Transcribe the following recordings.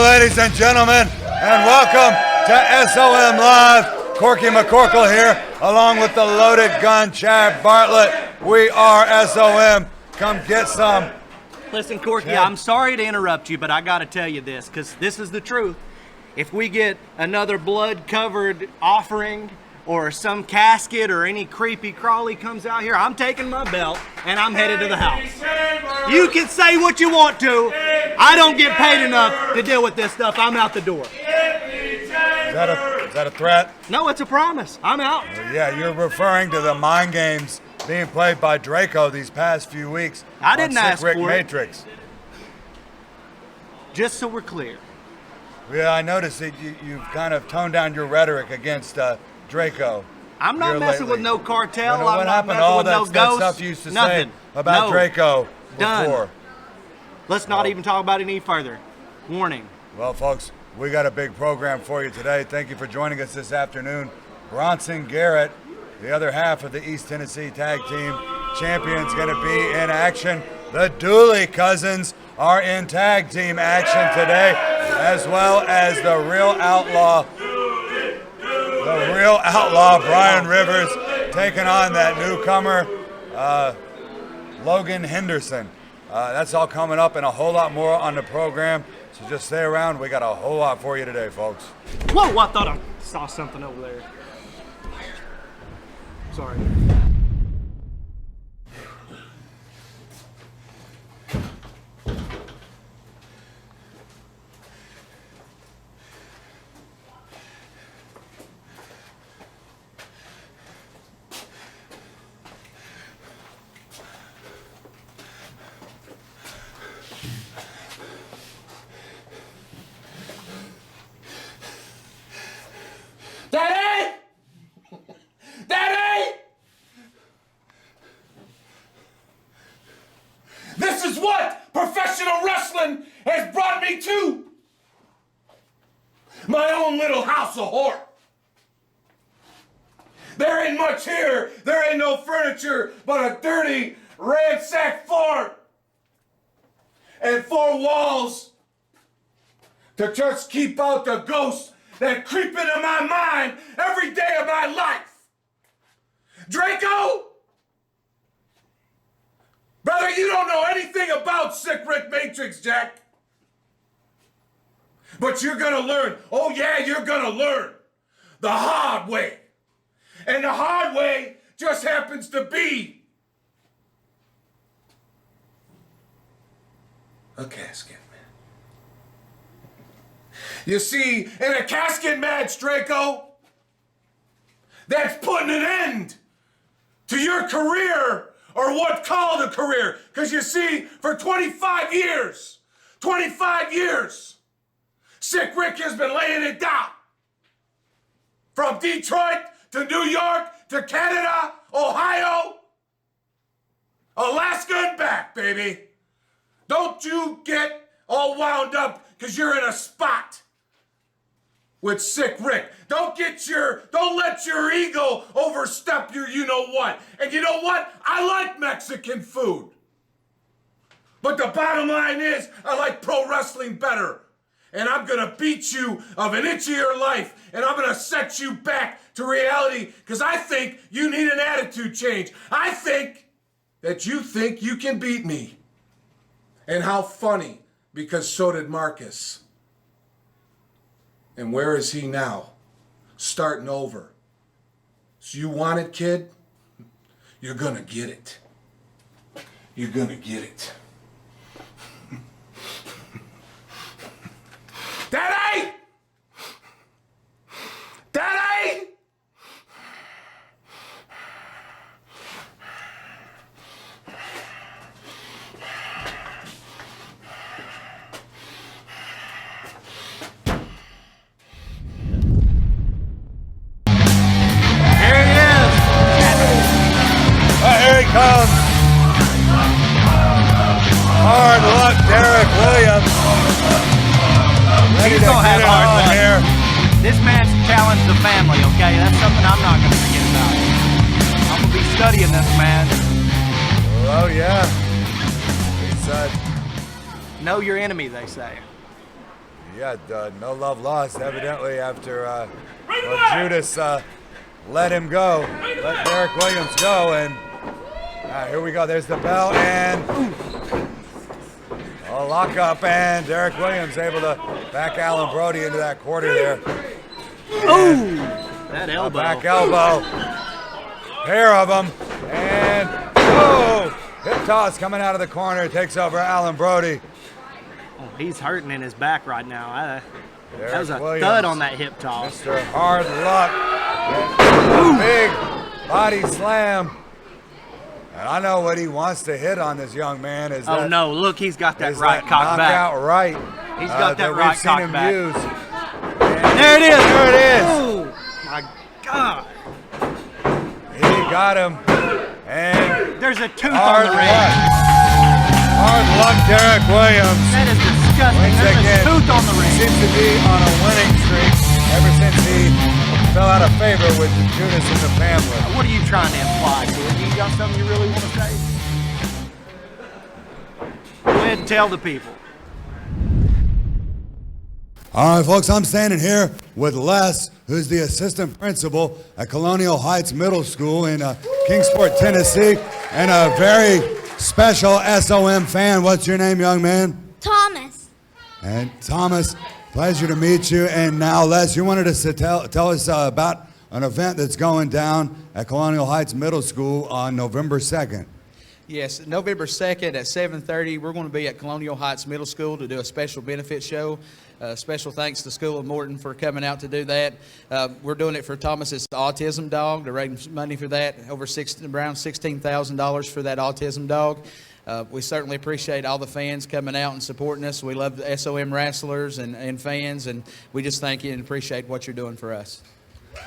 Ladies and gentlemen, and welcome to SOM Live. Corky McCorkle here, along with the loaded gun Chad Bartlett. We are SOM. Come get some. Listen, Corky, Chad. I'm sorry to interrupt you, but I got to tell you this, because this is the truth. If we get another blood-covered offering or some casket or any creepy crawly comes out here, I'm taking my belt and I'm headed to the house. You can say what you want to. I don't get paid enough to deal with this stuff. I'm out the door. Is that a threat? No, it's a promise. I'm out. Yeah, you're referring to the mind games being played by Draco these past few weeks. I didn't on ask Sick Rick for it. Matrix. Just so we're clear. Yeah, I noticed that you've kind of toned down your rhetoric against Draco. I'm not here messing lately. with no cartel. You know, I'm what not happened to messing all with no that ghosts. stuff you used to Nothing. say about No. Draco Done. before? Let's not even talk about it any further. Warning. Well, folks, we got a big program for you today. Thank you for joining us this afternoon. Bronson, Garrett, the other half of the East Tennessee Tag Team Champions, going to be in action. The Dooley cousins are in tag team action today, as well as the real outlaw Brian Rivers, taking on that newcomer, Logan Henderson. That's all coming up and a whole lot more on the program. So just stay around. We got a whole lot for you today, folks. Whoa, I thought I saw something over there. Sorry. Daddy! Daddy! This is what professional wrestling has brought me to. My own little house of horror. There ain't much here. There ain't no furniture but a dirty, ransacked floor. And four walls to just keep out the ghosts that creep into my mind every day of my life. Draco? Brother, you don't know anything about Sick Rick Matrix, Jack. But you're gonna learn. Oh yeah, you're gonna learn. The hard way. And the hard way just happens to be a casket. You see, in a casket match, Draco, that's putting an end to your career, or what called a career. Because you see, for 25 years, Sick Rick has been laying it down. From Detroit to New York to Canada, Ohio, Alaska and back, baby. Don't you get all wound up because you're in a spot with Sick Rick. Don't let your ego overstep your you-know-what. And you know what? I like Mexican food. But the bottom line is, I like pro wrestling better. And I'm gonna beat you of an inch of your life, and I'm gonna set you back to reality, because I think you need an attitude change. I think that you think you can beat me. And how funny, because so did Marcus. And where is he now? Starting over. So you want it, kid? You're gonna get it. You're gonna get it. Daddy! Daddy! Here he comes. Hard luck, Derrick Williams. Ready He's to gonna have get it hard on luck. here. This man's challenged the family, okay? That's something I'm not gonna forget about. I'm gonna be studying this man. Oh yeah. He said. Know your enemy, they say. Yeah, no love lost, evidently, after Judas let him go, let Derrick Williams go, and here we go. There's the bell, and a lockup, and Derrick Williams able to back Alan Brody into that quarter there. Oh, that elbow. Back elbow. Pair of them, and hip toss coming out of the corner, takes over Alan Brody. Oh, he's hurting in his back right now. That was a Williams, thud on that hip toss. Mr. Hard Luck. A big body slam. And I know what he wants to hit on this young man is oh no, look, he's got that right that cock back. knockout right. He's got that right we've seen cock him back. use. There it is. There it is. Oh my God. He got him. And there's a tooth hard on the ring. luck. Hard luck, Derrick Williams. That is disgusting. Once There's again, a tooth on the ring. Seems to be on a winning streak ever since he fell out of favor with Judas and the family. What are you trying to imply, George? You got something you really want to say? Go ahead and tell the people. All right, folks, I'm standing here with Les, who's the assistant principal at Colonial Heights Middle School in Kingsport, Tennessee, and a very special SOM fan. What's your name, young man? Thomas. And Thomas, pleasure to meet you. And now, Les, you wanted us to tell us about an event that's going down at Colonial Heights Middle School on November 2nd. Yes, November 2nd at 7:30, we're going to be at Colonial Heights Middle School to do a special benefit show. Special thanks to School of Morton for coming out to do that. We're doing it for Thomas's autism dog to raise money for that, around $16,000 for that autism dog. We certainly appreciate all the fans coming out and supporting us. We love the SOM wrestlers and fans, and we just thank you and appreciate what you're doing for us.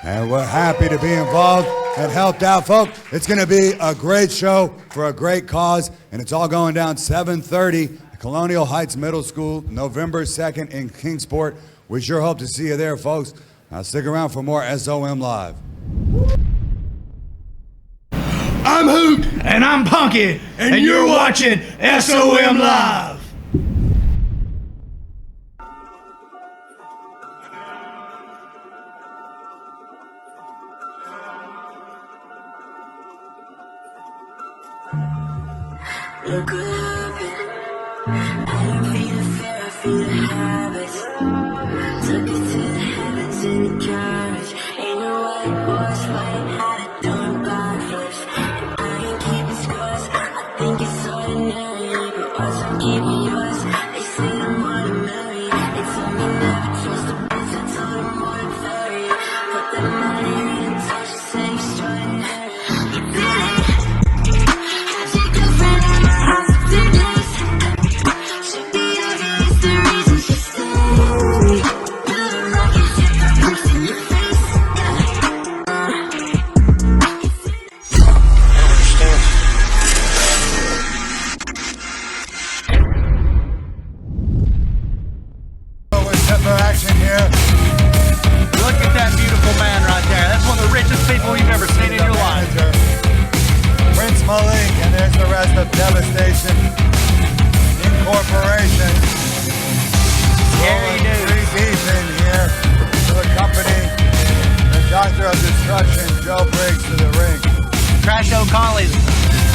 And we're happy to be involved and helped out, folks. It's going to be a great show for a great cause, and it's all going down 7:30 at Colonial Heights Middle School, November 2nd in Kingsport. We sure hope to see you there, folks. Now stick around for more SOM Live. I'm Hoot. And I'm Punky. And you're watching SOM Live. Look what happened. I didn't feel the fear, I feel the habits. Took it to the heavens in the carriage. Ain't no white horse fighting how to do backflips. And I ain't keeping scores. I think it's ordinary, but watch I'm keeping yours. They say I'm more than married. They told me never trust a bitch. I told them more than fairy. Put that money in touch, you say extraordinary. You did it. Had your girlfriend at my house for 2 days. Should be obvious the reason she stayed. Build a rocket ship, I push in your face. We're set for action here. Look at that beautiful man right there. That's one of the richest people you've ever seen in your life. Prince Malik, and there's the rest of Devastation Incorporation. Scary news. 3 deep in here to accompany the Doctor of Destruction, Joe Briggs, to the ring. Trash O'Connell's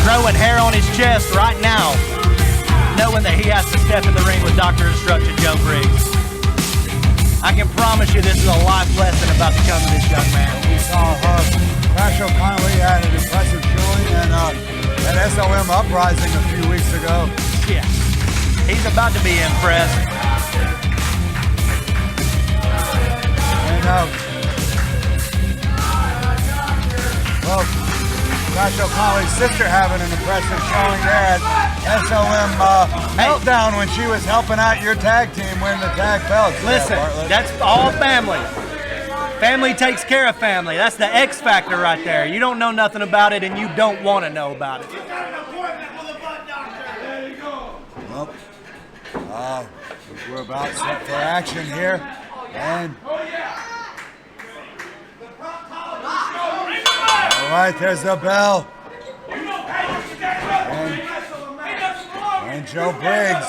growing hair on his chest right now, knowing that he has to step in the ring with Dr. Destruction Joe Briggs. I can promise you this is a life lesson about to come to this young man. We saw Trash O'Connell had an impressive showing at SOM Uprising a few weeks ago. Yeah, he's about to be impressed. And well, Trash O'Connell's sister having an impressive showing there at SOM Meltdown when she was helping out your tag team win the tag belts. Listen, that's all family. Family takes care of family. That's the X factor right there. You don't know nothing about it, and you don't want to know about it. Well, we're about set for action here, and all right, there's the bell, and Joe Briggs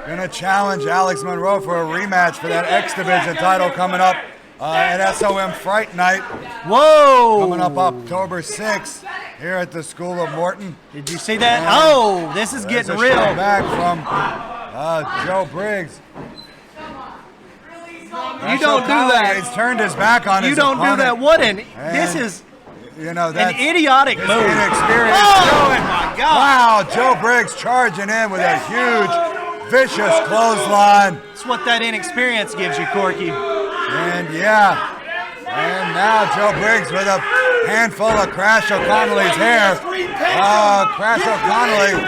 gonna challenge Alex Monroe for a rematch for that X Division title coming up at SOM Fright Night. Whoa! Coming up October 6th here at the School of Morton. Did you see that? Oh, this is There's getting a real. shot back from Joe Briggs. You don't do that. He's turned his back on his You don't do opponent. that. What an And, this is you know, an that's idiotic move. inexperienced. Oh my God! Wow, Joe Briggs charging in with a huge, vicious clothesline. That's what that inexperience gives you, Corky. And yeah, and now Joe Briggs with a handful of Crash O'Connelly's hair. Crash O'Connelly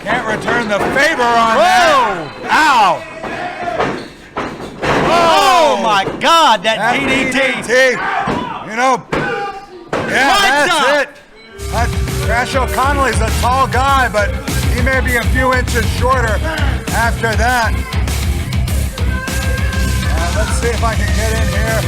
can't return the favor on that. Ow! Oh my God, that DDT. You know, yeah, that's it. Crash O'Connelly's a tall guy, but he may be a few inches shorter after that. Let's see if I can get in here.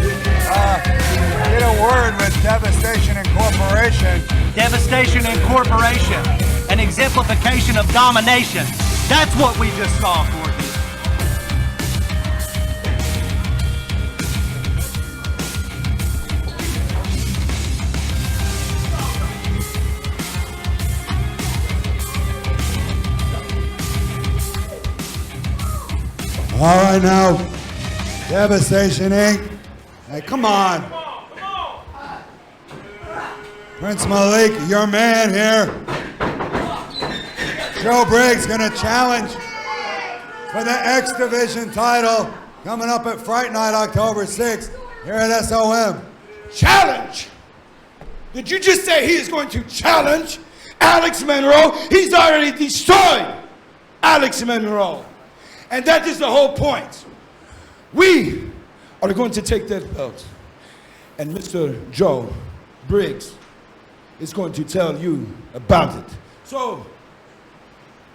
Get a word with Devastation Incorporation. Devastation Incorporation, an exemplification of domination. That's what we just saw, Corky. All right, now, Devastation Inc. Hey, come on. Prince Malik, your man here. Joe Briggs gonna challenge for the X Division title coming up at Fright Night, October 6th, here at SOM. Challenge? Did you just say he is going to challenge Alex Monroe? He's already destroyed Alex Monroe. And that is the whole point. We are going to take that belt, and Mr. Joe Briggs is going to tell you about it. So,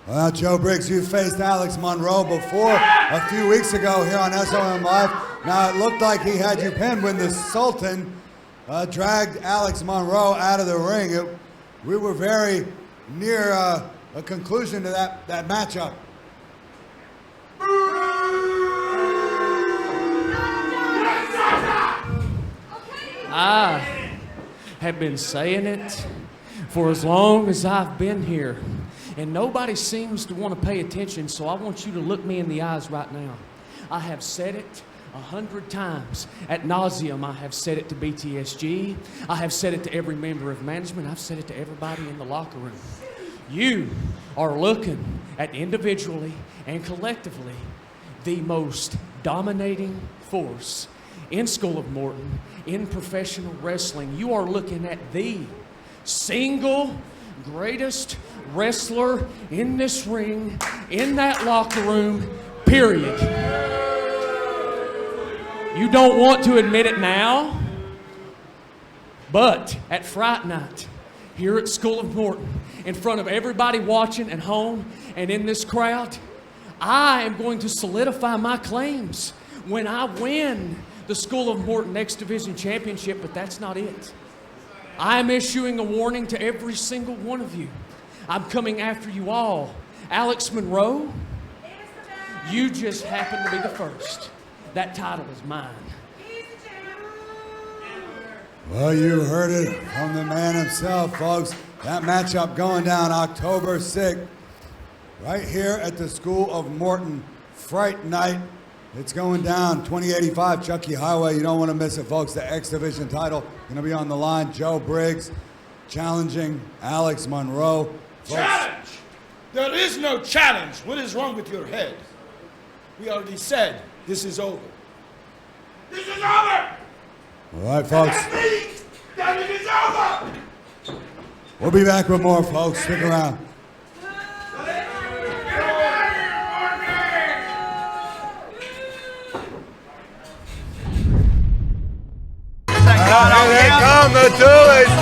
well, Joe Briggs, you faced Alex Monroe before a few weeks ago here on SOM Live. Now, it looked like he had you pinned when the Sultan dragged Alex Monroe out of the ring. We were very near a conclusion to that matchup. I have been saying it for as long as I've been here, and nobody seems to want to pay attention, so I want you to look me in the eyes right now. I have said it 100 times. Ad nauseum, I have said it to BTSG. I have said it to every member of management. I've said it to everybody in the locker room. You are looking at individually and collectively the most dominating force in School of Morton, in professional wrestling. You are looking at the single greatest wrestler in this ring, in that locker room, period. You don't want to admit it now, but at Fright Night, here at School of Morton, in front of everybody watching at home and in this crowd, I am going to solidify my claims when I win the School of Morton X Division Championship, but that's not it. I am issuing a warning to every single one of you. I'm coming after you all. Alex Monroe, you just happen to be the first. That title is mine. Well, you heard it from the man himself, folks. That matchup going down October 6th, right here at the School of Morton, Fright Night. It's going down 2085 Chucky Highway. You don't want to miss it, folks. The X Division title going to be on the line. Joe Briggs challenging Alex Monroe. Folks, challenge! There is no challenge. What is wrong with your head? We already said this is over. This is over! all right, folks. That means that it is over! We'll be back with more, folks. Stick around. Here they come, the Doolies.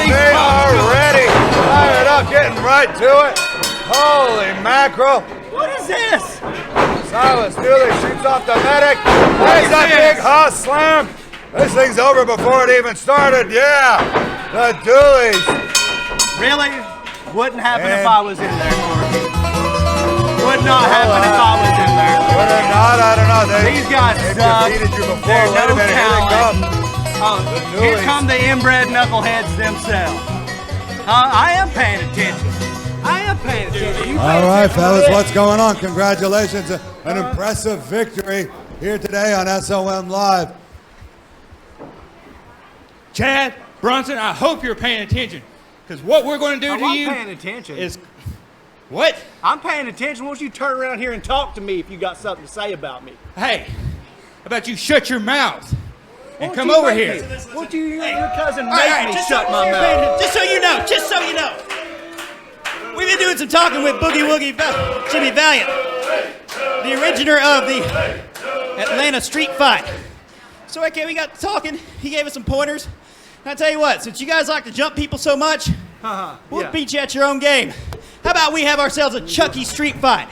They are ready. Fired up, getting right to it. Holy mackerel. What is this? Silas Dooley shoots off the medic. There's a big Haas slam. This thing's over before it even started. Yeah, the Doolies. Really? Wouldn't happen if And- I was in there, Corky. would not happen if I was in there. Would it not? I don't know. These guys they've suck. defeated you before. They're Wait a no minute. Here they come. talent. Here come the inbred knuckleheads themselves. I am paying attention. I am paying attention. You pay All right, attention to fellas, this. what's going on? Congratulations. An impressive victory here today on SOM Live. Chad, Bronson, I hope you're paying attention. Because what we're going to do Oh, to I'm you paying attention. is... What? I'm paying attention. Why don't you turn around here and talk to me if you got something to say about me? Hey, how about you shut your mouth and Won't come you over make here? me- Won't you, your cousin, make All right, me just shut so, my mouth? Just so you know, we've been doing some talking with Boogie Woogie Jimmy Valiant, the originator of the Atlanta street fight. So okay, we got talking. He gave us some pointers. And I tell you what, since you guys like to jump people so much, we'll yeah. beat you at your own game. How about we have ourselves a Chucky street fight?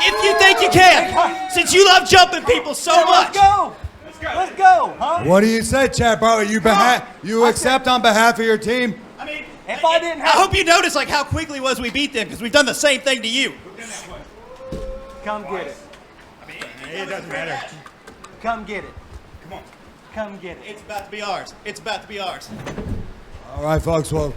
If you think you can, since you love jumping people so much. Let's go. Let's go, huh? What do you say, Chad Bartlett? You accept on behalf of your team? I mean, If I didn't I have... hope you notice like how quickly it was we beat them because we've done the same thing to you. Come get it. It doesn't matter. Come get it. Come on. Come get it. It's about to be ours. It's about to be ours. All right, folks. Well,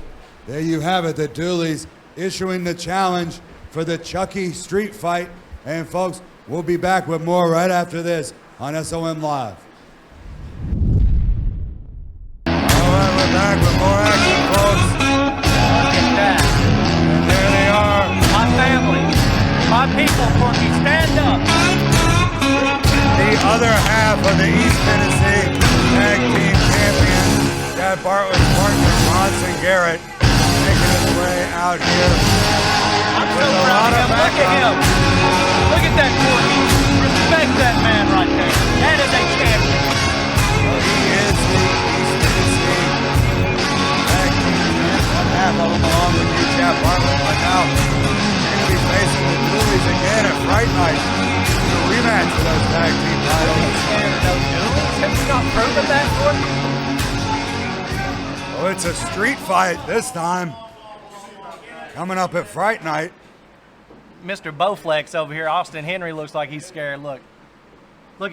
there you have it. The Dooleys issuing the challenge for the Chucky street fight. And, folks, we'll be back with more right after this on SOM Live. All right, we're back with more action, folks. Look at that. And there they are. My family. My people, Porky, stand up. The other half of the East Tennessee Tag Team Champions, Chad Bartlett's partner, Bronson Garrett, making his way out here. I'm so With a proud lot of of him. Look at him. Look at that Porky. Respect that man right there. That is a champion. He is the East Tennessee Tag Team Champion. One half of them along with you, Chad Bartlett. But now you're going to be facing the Dooleys again at Fright Night. The rematch for those tag team titles. Have you not proven that, Porky? Oh, it's a street fight this time. Coming up at Fright Night. Mr. Bowflex over here, Austin Henry, looks like he's scared. Look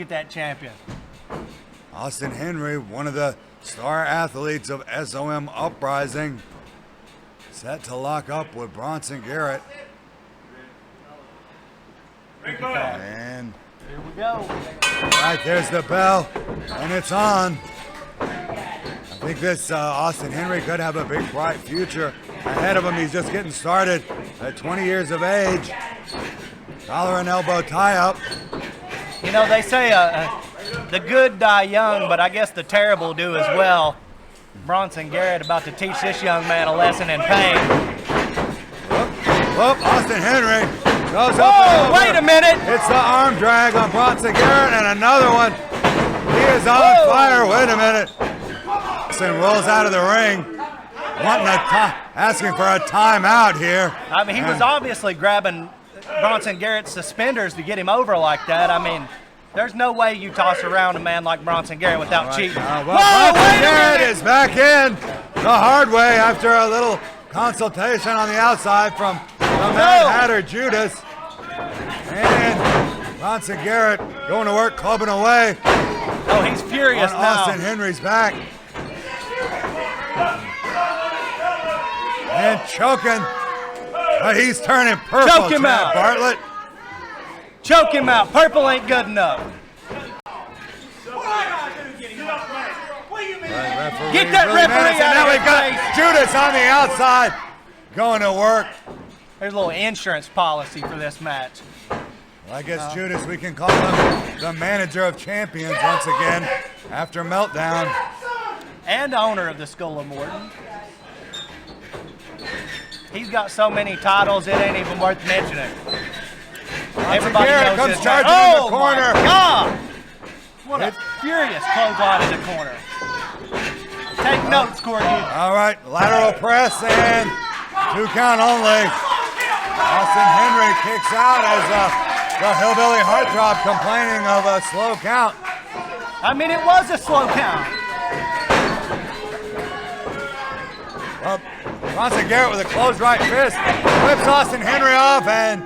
at that champion. Austin Henry, one of the star athletes of SOM Uprising, set to lock up with Bronson Garrett. And Here we go. right there's the bell, and it's on. I think this Austin Henry could have a big, bright future ahead of him. He's just getting started at 20 years of age. Collar and elbow tie-up. You know, they say the good die young, but I guess the terrible do as well. Bronson Garrett about to teach this young man a lesson in pain. Whoop, Austin Henry goes up and Whoa, over. wait a minute. It's the arm drag on Bronson Garrett, and another one. He is on Whoa. fire. Wait a minute. Bronson rolls out of the ring, asking for a timeout here. I mean, he was obviously grabbing Bronson Garrett's suspenders to get him over like that. I mean, there's no way you toss around a man like Bronson Garrett without cheating. Well, Whoa, Bronson wait a Garrett minute. is back in the hard way after a little consultation on the outside from the Mad Hatter Judas. And Bronson Garrett going to work, clubbing away Oh, he's furious on now. Austin Henry's back. And choking. He's turning purple, Choke him Chad out. Bartlett. Choke him out. Purple ain't good enough. Get that referee And out now of we his got face. Judas on the outside going to work. There's a little insurance policy for this match. Well, I guess Judas, we can call him the manager of champions once again after Meltdown. And owner of the School of Morton. He's got so many titles, it ain't even worth mentioning. Everybody Garrett knows comes his charging name. in the Oh, corner. my God! What a furious clothesline in the corner. Take notes, Corky. All right, lateral press and 2 count only. Austin Henry kicks out as the hillbilly heartthrob complaining of a slow count. I mean, it was a slow count. Well, Bronson Garrett with a closed right fist whips Austin Henry off, and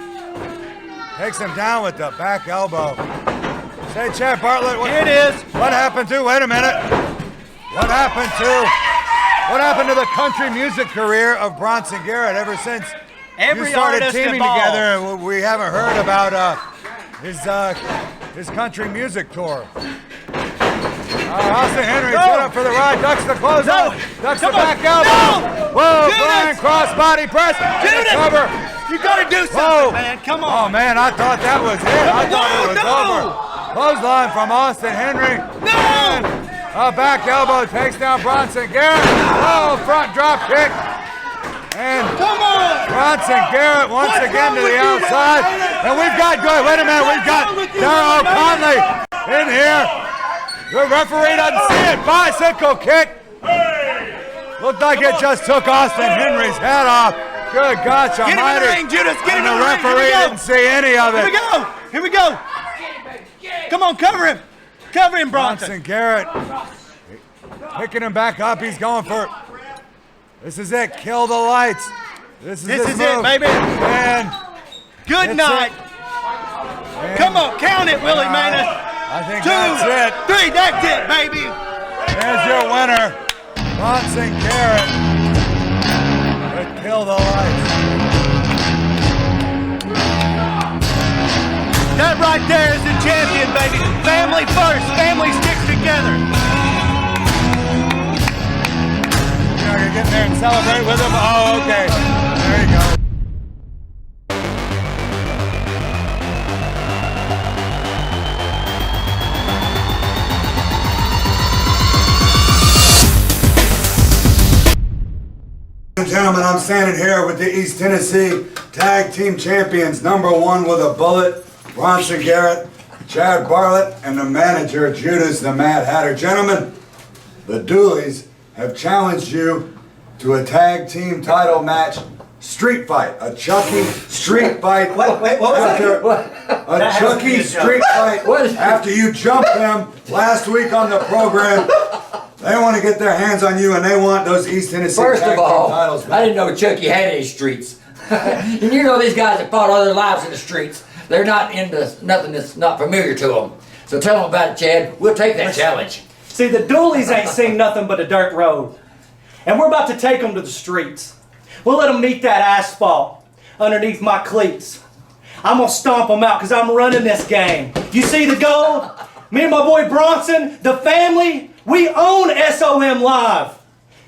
Takes him down with the back elbow. Say, Chad Bartlett, Here it is. What happened to, wait a minute. What happened to the country music career of Bronson Garrett ever since Every you started artist teaming involved. together? We haven't heard about his country music tour. Austin Henry set up for the ride, ducks the close out, ducks the back elbow. Whoa, Brian crossbody press. Cover. You gotta do something, man. Come on. Oh man, I thought that was it. I thought it was over. Clothesline from Austin Henry. And a back elbow takes down Bronson Garrett. Oh, front drop kick. And Come on. Bronson Garrett once again to the outside. And we've got, wait a minute, we've got Darryl Conley in here. The referee doesn't see it. Bicycle kick. Looked like it just took Austin Henry's head off. Good gosh almighty. Get him in the ring, Judas. Get him in the ring. The referee didn't see any of it. Here we go. Here we go. Come on, cover him. Cover him, Bronson. Bronson Garrett picking him back up. He's going for, this is it. Kill the lights. This is This is move. it, baby. And Good night. and Come on, count it, Willie Manus. I think 2, that's it. 3, that's it, baby. There's your winner, Bronson Garrett. With Kill the Lights. That right there is the champion, baby. Family first. Family sticks together. You're not gonna get in there and celebrate with him? Oh, okay. There you go. Ladies and gentlemen, I'm standing here with the East Tennessee Tag Team Champions, #1 with a bullet, Bronson Garrett, Chad Bartlett, and the manager, Judas the Mad Hatter. Gentlemen, the Dooleys have challenged you to a tag team title match, street fight, a Chucky street fight. Wait, what was that? A Chucky street fight after you jumped them last week on the program. They want to get their hands on you, and they want those East Tennessee First Tag of Team all, titles I back. didn't know Chucky had any streets. And you know these guys have fought all their lives in the streets. They're not into nothing that's not familiar to them. So tell them about it, Chad. We'll take that challenge. See, the Dooleys ain't seen nothing but a dirt road. And we're about to take them to the streets. We'll let them meet that asphalt underneath my cleats. I'm going to stomp them out because I'm running this game. You see the gold? Me and my boy Bronson, the family, we own SOM Live.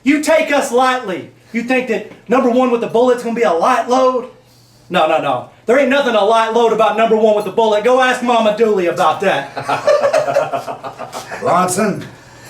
You take us lightly. You think that #1 with the bullet's going to be a light load? No, no, no. There ain't nothing a light load about #1 with the bullet. Go ask Mama Dooley about that. Bronson,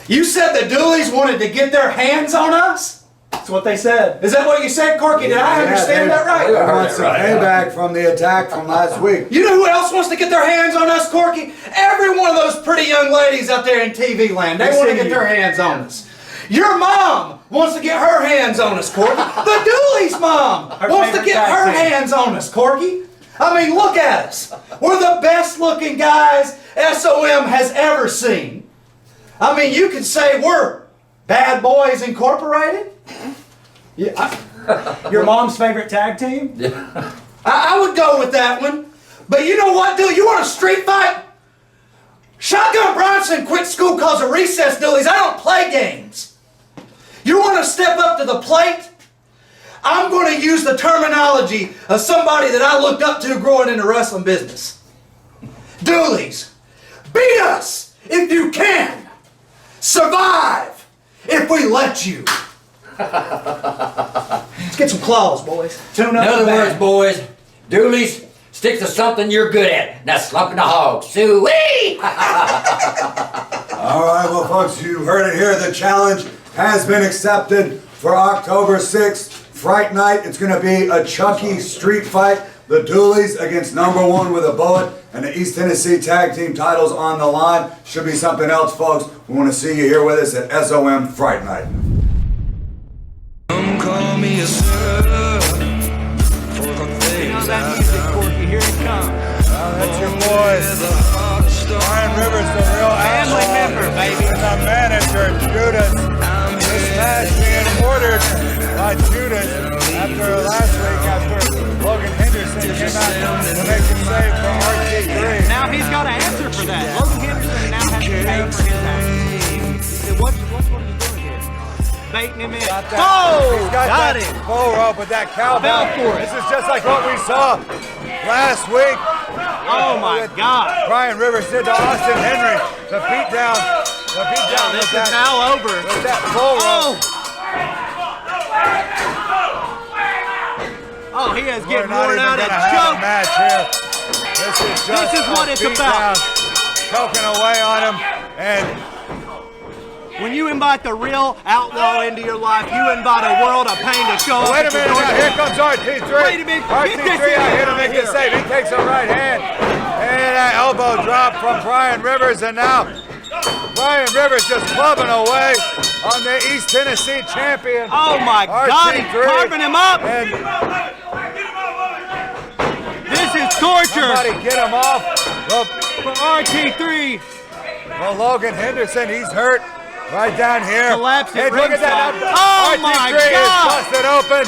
You said the Dooleys wanted to get their hands on us? That's what they said. Is that what you said, Corky? Did I understand that right? They want some payback from the attack from last week. You know who else wants to get their hands on us, Corky? Every one of those pretty young ladies out there in TV land. They want to get their hands on us. Your mom wants to get her hands on us, Corky. The Dooley's mom wants to get her hands on us, Corky. I mean, look at us. We're the best looking guys SOM has ever seen. I mean, you could say we're Bad Boys Incorporated. Yeah. Your mom's favorite tag team? I would go with that one. But you know what, dude? You want a street fight? Shotgun Bronson quit school because of recess, Doolies. I don't play games. You want to step up to the plate? I'm going to use the terminology of somebody that I looked up to growing in the wrestling business. Doolies, beat us if you can. Survive if we let you. Let's get some claws, boys. Tune up. In other words, boys, Doolies, stick to something you're good at. Now slumping the hog. Sue-wee! All right, well, folks, you heard it here. The challenge has been accepted for October 6th, Fright Night. It's going to be a Chucky street fight. The Dooleys against #1 with a bullet, and the East Tennessee Tag Team titles on the line. Should be something else, folks. We want to see you here with us at SOM Fright Night. Call me a sir for the things That music, Corky, here it comes. That's your boys. Brian Rivers, the real Family asshole, member, baby. and the manager, Judas. This match being ordered by Judas after last week, after Logan Henderson to make him save for RT3. Now he's got to answer for that. Logan Henderson now has to pay for his action. He said, what are you doing here? Baiting him in. He's got Got that him. bull rope with that cowbell. Fell for it. This is just like what we saw last week. Oh my God. Brian Rivers did to Austin Henry. The beatdown. This is now over. With that bull rope. Oh, he is getting We're not worn even out and gonna have a choked. match here. This is what it's about. Choking away on him. And when you invite the real outlaw into your life, you invite a world of pain to show up. wait a at your minute, now doorstep. here comes RT3. Wait a minute. Get this RT3 out here to out make here. the save. He takes a right hand. And that elbow drop from Brian Rivers. And now Brian Rivers just clubbing away on the East Tennessee champion. Oh my God, he's RT3. carving him up. And This is torture somebody get him off. for RT3. Well, Logan Henderson, he's hurt right down here. Collapsed at And look at that. ringside. Oh, my RT3 is God. busted open.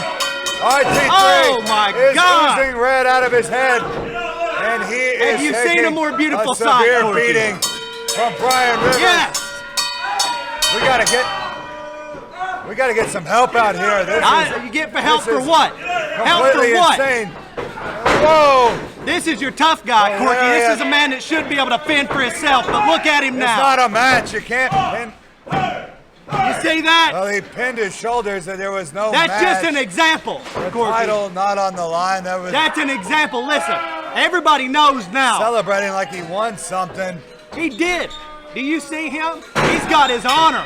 RT3 Oh, my is God. oozing red out of his head. And he is Have you seen taking a more beautiful a sight, severe Corky? beating from Brian Rivers. Yes. We gotta get some help out here. You get for help this for is what? Help for completely what? insane. Whoa! This is your tough guy, Corky. This Hilarious. is a man that should be able to fend for himself, but look at him It's now. not a match. You can't pin. You see that? Well, he pinned his shoulders and there was no That's match. just an example, The Corky. title not on the line. That was That's an example. Listen, everybody knows now. celebrating like he won something. He did. Do you see him? He's got his honor.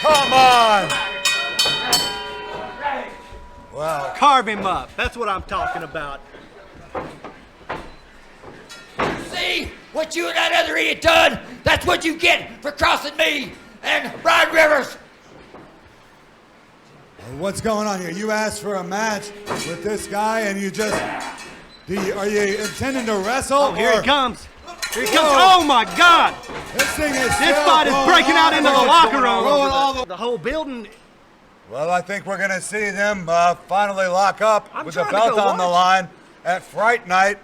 Come on. Well, Carve him up. That's what I'm talking about. See what you and that other idiot done? That's what you get for crossing me and Brian Rivers. what's going on here? You asked for a match with this guy, and you just are you intending to wrestle? Oh, here or- he comes. Here he comes. Whoa. Oh my God! This thing is This still fight is going breaking out on. into the What's locker going on? room. Rolling all The whole building. Well, I think we're going to see them finally lock up I'm with the trying to belt go on the watch. line at Fright Night.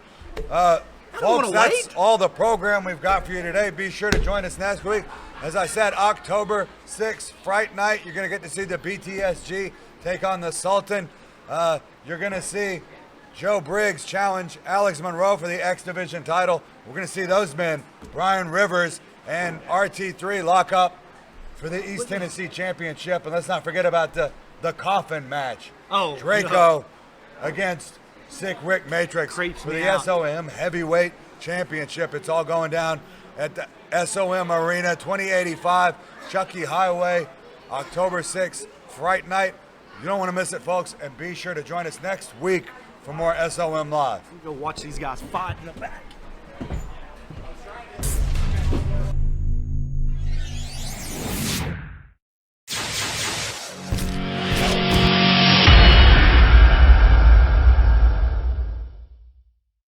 Folks, wanna that's wait. all the program we've got for you today. Be sure to join us next week. As I said, October 6th, Fright Night. You're going to get to see the BTSG take on the Sultan. You're going to see Joe Briggs challenge Alex Monroe for the X Division title. We're going to see those men, Brian Rivers and RT3, lock up for the East Tennessee Championship. And let's not forget about the coffin match. Oh, Draco no. against Sick Rick Matrix Creeps for me the out. SOM Heavyweight Championship. It's all going down at the SOM Arena, 2085 Chucky Highway, October 6th, Fright Night. You don't want to miss it, folks, and be sure to join us next week for more SOM Live. Go watch these guys fight in the back.